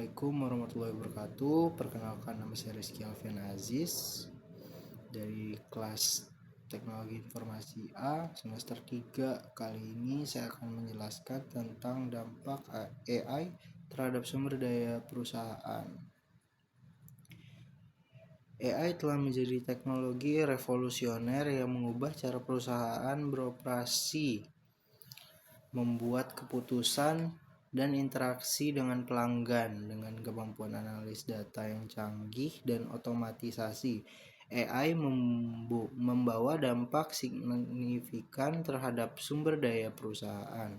Assalamualaikum warahmatullahi wabarakatuh. Perkenalkan, nama saya Rizky Alfian Aziz dari kelas Teknologi Informasi A semester 3. Kali ini saya akan menjelaskan tentang dampak AI terhadap sumber daya perusahaan. AI telah menjadi teknologi revolusioner yang mengubah cara perusahaan beroperasi, membuat keputusan dan interaksi dengan pelanggan. Dengan kemampuan analis data yang canggih dan otomatisasi, AI membawa dampak signifikan terhadap sumber daya perusahaan.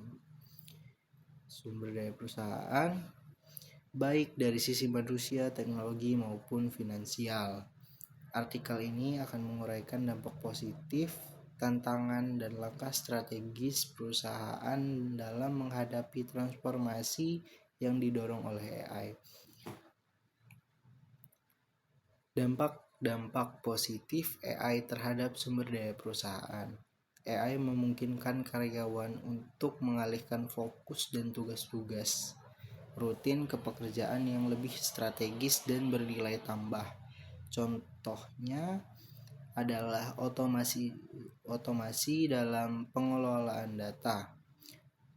Baik dari sisi manusia, teknologi maupun finansial. Artikel ini akan menguraikan dampak positif, tantangan dan langkah strategis perusahaan dalam menghadapi transformasi yang didorong oleh AI. Dampak positif AI terhadap sumber daya perusahaan. AI memungkinkan karyawan untuk mengalihkan fokus dan tugas-tugas rutin ke pekerjaan yang lebih strategis dan bernilai tambah. Contohnya adalah otomasi dalam pengelolaan data,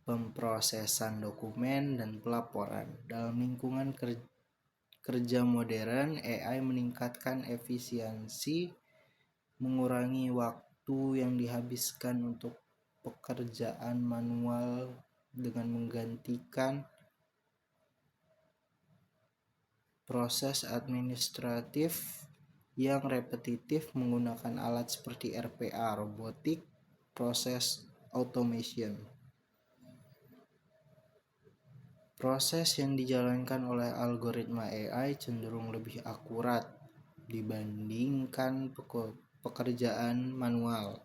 pemrosesan dokumen, dan pelaporan. Dalam lingkungan kerja modern, AI meningkatkan efisiensi, mengurangi waktu yang dihabiskan untuk pekerjaan manual dengan menggantikan proses administratif yang repetitif menggunakan alat seperti RPA, Robotic Process Automation. Proses yang dijalankan oleh algoritma AI cenderung lebih akurat dibandingkan pekerjaan manual,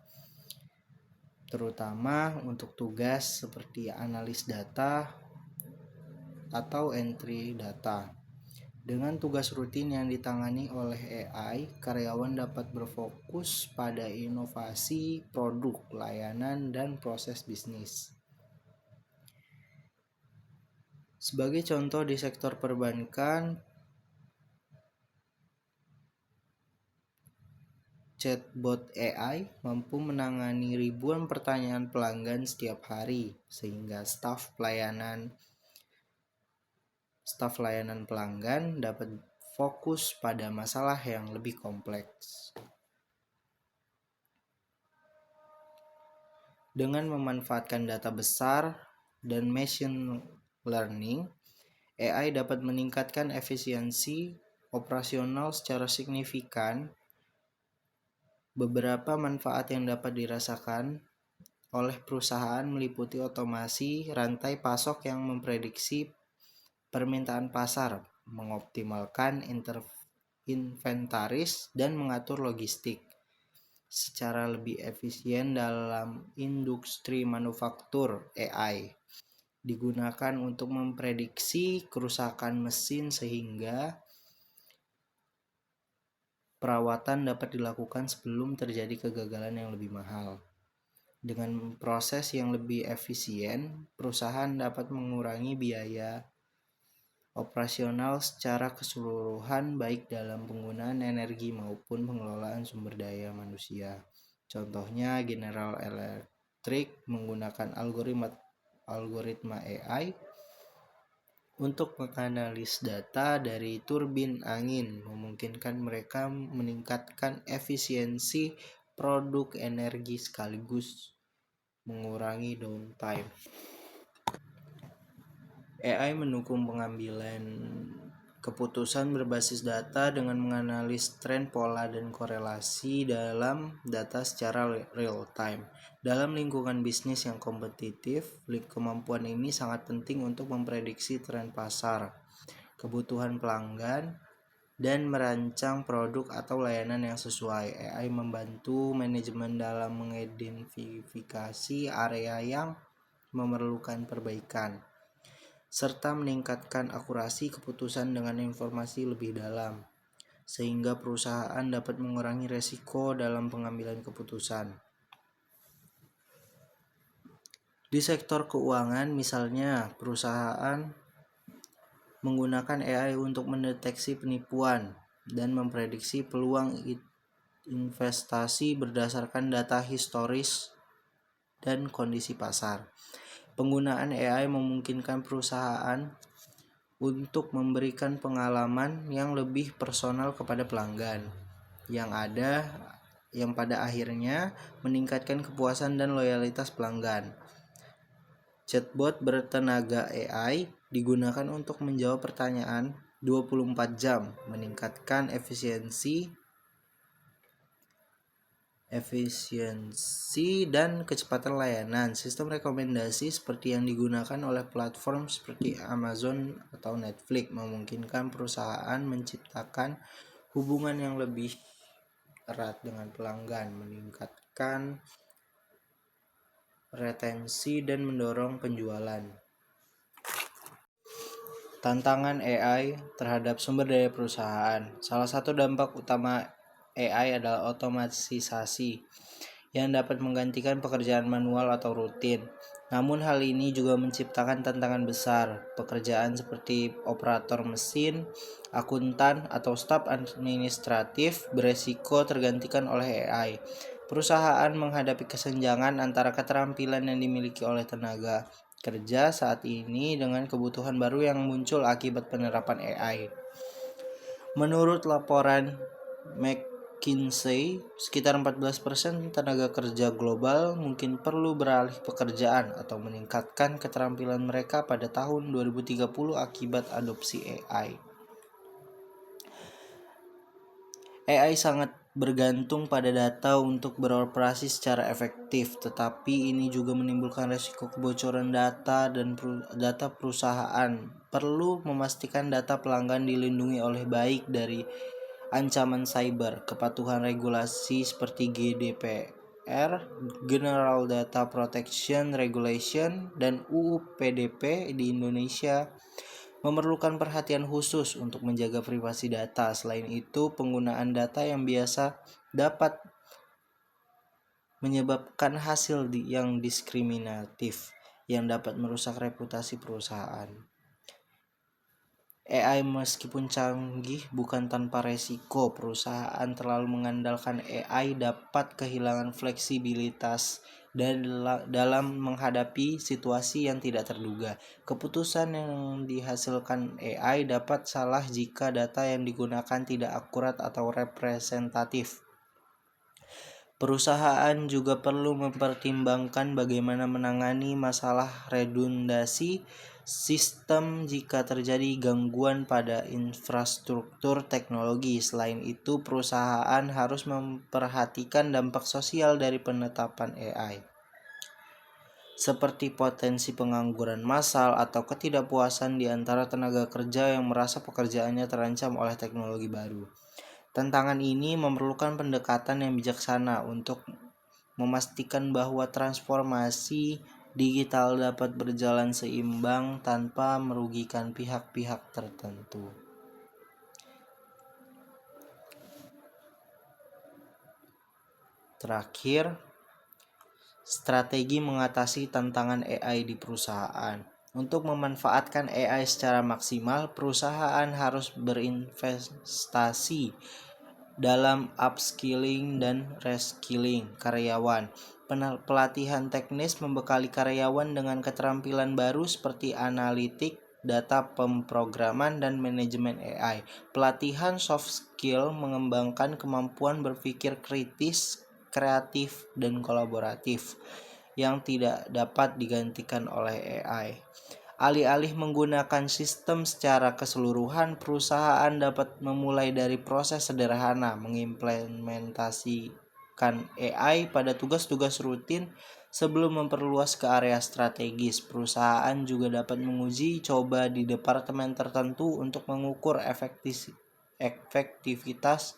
terutama untuk tugas seperti analis data atau entry data. Dengan tugas rutin yang ditangani oleh AI, karyawan dapat berfokus pada inovasi, produk, layanan, dan proses bisnis. Sebagai contoh, di sektor perbankan, chatbot AI mampu menangani ribuan pertanyaan pelanggan setiap hari, sehingga staf layanan pelanggan dapat fokus pada masalah yang lebih kompleks. Dengan memanfaatkan data besar dan machine learning, AI dapat meningkatkan efisiensi operasional secara signifikan. Beberapa manfaat yang dapat dirasakan oleh perusahaan meliputi otomasi rantai pasok yang memprediksi permintaan pasar, mengoptimalkan inventaris, dan mengatur logistik secara lebih efisien. Dalam industri manufaktur, AI digunakan untuk memprediksi kerusakan mesin sehingga perawatan dapat dilakukan sebelum terjadi kegagalan yang lebih mahal. Dengan proses yang lebih efisien, perusahaan dapat mengurangi biaya operasional secara keseluruhan, baik dalam penggunaan energi maupun pengelolaan sumber daya manusia. Contohnya, General Electric menggunakan algoritma AI untuk menganalisis data dari turbin angin, memungkinkan mereka meningkatkan efisiensi produk energi sekaligus mengurangi downtime. AI mendukung pengambilan keputusan berbasis data dengan menganalisis tren, pola, dan korelasi dalam data secara real time. Dalam lingkungan bisnis yang kompetitif, kemampuan ini sangat penting untuk memprediksi tren pasar, kebutuhan pelanggan, dan merancang produk atau layanan yang sesuai. AI membantu manajemen dalam mengidentifikasi area yang memerlukan perbaikan, serta meningkatkan akurasi keputusan dengan informasi lebih dalam, sehingga perusahaan dapat mengurangi risiko dalam pengambilan keputusan. Di sektor keuangan, misalnya, perusahaan menggunakan AI untuk mendeteksi penipuan dan memprediksi peluang investasi berdasarkan data historis dan kondisi pasar. Penggunaan AI memungkinkan perusahaan untuk memberikan pengalaman yang lebih personal kepada pelanggan, yang pada akhirnya meningkatkan kepuasan dan loyalitas pelanggan. Chatbot bertenaga AI digunakan untuk menjawab pertanyaan 24 jam, meningkatkan efisiensi dan kecepatan layanan. Sistem rekomendasi seperti yang digunakan oleh platform seperti Amazon atau Netflix memungkinkan perusahaan menciptakan hubungan yang lebih erat dengan pelanggan, meningkatkan retensi dan mendorong penjualan. Tantangan AI terhadap sumber daya perusahaan. Salah satu dampak utama AI adalah otomatisasi yang dapat menggantikan pekerjaan manual atau rutin. Namun hal ini juga menciptakan tantangan besar. Pekerjaan seperti operator mesin, akuntan, atau staf administratif beresiko tergantikan oleh AI. Perusahaan menghadapi kesenjangan antara keterampilan yang dimiliki oleh tenaga kerja saat ini dengan kebutuhan baru yang muncul akibat penerapan AI. Menurut laporan McKinsey, sekitar 14% tenaga kerja global mungkin perlu beralih pekerjaan atau meningkatkan keterampilan mereka pada tahun 2030 akibat adopsi AI. AI sangat bergantung pada data untuk beroperasi secara efektif, tetapi ini juga menimbulkan risiko kebocoran data dan data perusahaan. Perlu memastikan data pelanggan dilindungi oleh baik dari ancaman cyber. Kepatuhan regulasi seperti GDPR, General Data Protection Regulation, dan UU PDP di Indonesia memerlukan perhatian khusus untuk menjaga privasi data. Selain itu, penggunaan data yang biasa dapat menyebabkan hasil yang diskriminatif yang dapat merusak reputasi perusahaan. AI meskipun canggih bukan tanpa resiko. Perusahaan terlalu mengandalkan AI dapat kehilangan fleksibilitas dalam menghadapi situasi yang tidak terduga. Keputusan yang dihasilkan AI dapat salah jika data yang digunakan tidak akurat atau representatif. Perusahaan juga perlu mempertimbangkan bagaimana menangani masalah redundasi sistem jika terjadi gangguan pada infrastruktur teknologi. Selain itu, perusahaan harus memperhatikan dampak sosial dari penetapan AI, seperti potensi pengangguran massal atau ketidakpuasan di antara tenaga kerja yang merasa pekerjaannya terancam oleh teknologi baru. Tantangan ini memerlukan pendekatan yang bijaksana untuk memastikan bahwa transformasi digital dapat berjalan seimbang tanpa merugikan pihak-pihak tertentu. Terakhir, strategi mengatasi tantangan AI di perusahaan. Untuk memanfaatkan AI secara maksimal, perusahaan harus berinvestasi dalam upskilling dan reskilling karyawan. Pelatihan teknis membekali karyawan dengan keterampilan baru seperti analitik, data pemrograman, dan manajemen AI. Pelatihan soft skill mengembangkan kemampuan berpikir kritis, kreatif, dan kolaboratif yang tidak dapat digantikan oleh AI. Alih-alih menggunakan sistem secara keseluruhan, perusahaan dapat memulai dari proses sederhana, mengimplementasikan AI pada tugas-tugas rutin sebelum memperluas ke area strategis. Perusahaan juga dapat menguji coba di departemen tertentu untuk mengukur efektivitas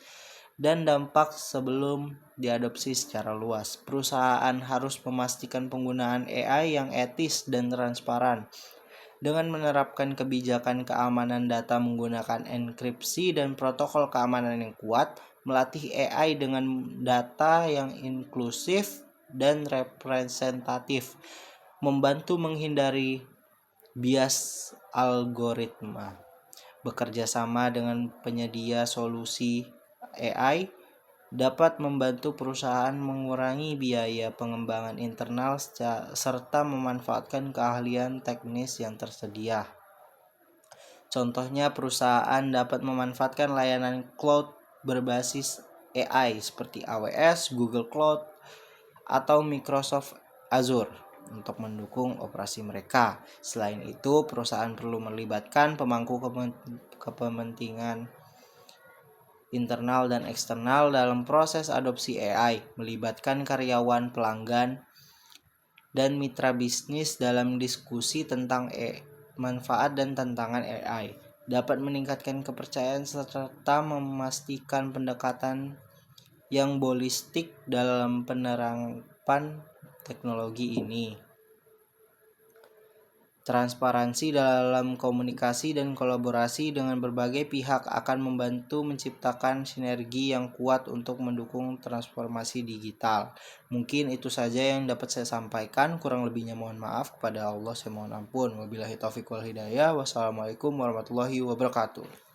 dan dampak sebelum diadopsi secara luas. Perusahaan harus memastikan penggunaan AI yang etis dan transparan dengan menerapkan kebijakan keamanan data menggunakan enkripsi dan protokol keamanan yang kuat, melatih AI dengan data yang inklusif dan representatif, membantu menghindari bias algoritma. bekerja sama dengan penyedia solusi AI dapat membantu perusahaan mengurangi biaya pengembangan internal serta memanfaatkan keahlian teknis yang tersedia. Contohnya, perusahaan dapat memanfaatkan layanan cloud berbasis AI seperti AWS, Google Cloud, atau Microsoft Azure untuk mendukung operasi mereka. Selain itu, perusahaan perlu melibatkan pemangku kepentingan internal dan eksternal dalam proses adopsi AI, melibatkan karyawan, pelanggan, dan mitra bisnis dalam diskusi tentang manfaat dan tantangan AI, dapat meningkatkan kepercayaan serta memastikan pendekatan yang holistik dalam penerapan teknologi ini. Transparansi dalam komunikasi dan kolaborasi dengan berbagai pihak akan membantu menciptakan sinergi yang kuat untuk mendukung transformasi digital. Mungkin itu saja yang dapat saya sampaikan. Kurang lebihnya mohon maaf. Kepada Allah saya mohon ampun. Wabillahi taufiq wal hidayah. Wassalamualaikum warahmatullahi wabarakatuh.